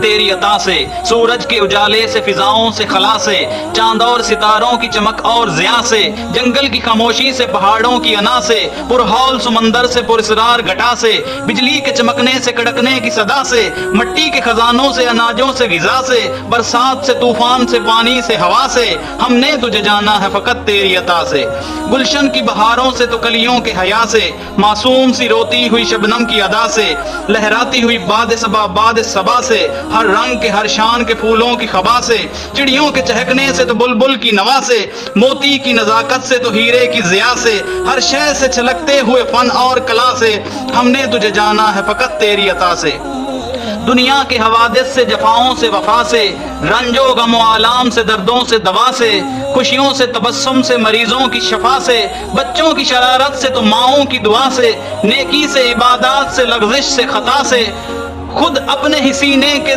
تیری عطا سے، سورج کے اجالے سے، فضاؤں سے، خلا سے، چاند اور ستاروں کی چمک اور ضیاء سے، جنگل کی خاموشی سے، پہاڑوں کی انا سے، پرہول سمندر سے، پراسرار گھٹا سے، بجلی کے چمکنے سے، کڑکنے کی صدا سے، مٹی کے خزانوں سے، اناجوں سے، غذا سے، برسات سے، طوفان سے، پانی سے، ہوا سے، ہم نے تجھے جانا ہے فقط تیری عطا سے۔ گلشن کی بہاروں سے تو کلیوں کے حیا سے، معصوم سی روتی ہوئی شبنم کی ادا سے، لہراتی ہوئی باد صبا سے، ہر رنگ کے، ہر شان کے پھولوں کی خبا سے، چڑیوں کے چہکنے سے تو بلبل کی نوا سے، موتی کی نزاکت سے تو ہیرے کی ضیاء سے، ہر شے سے چھلکتے ہوئے فن اور کلا سے، ہم نے تجھے جانا ہے فقط تیری عطا سے۔ دنیا کے حوادث سے، جفاؤں سے، وفا سے، رنج و غم و آلام سے، دردوں سے، دوا سے، خوشیوں سے، تبسم سے، مریضوں کی شفا سے، بچوں کی شرارت سے تو ماؤں کی دعا سے، نیکی سے، عبادات سے، لغزش سے، خطا سے، خود اپنے ہی سینے کے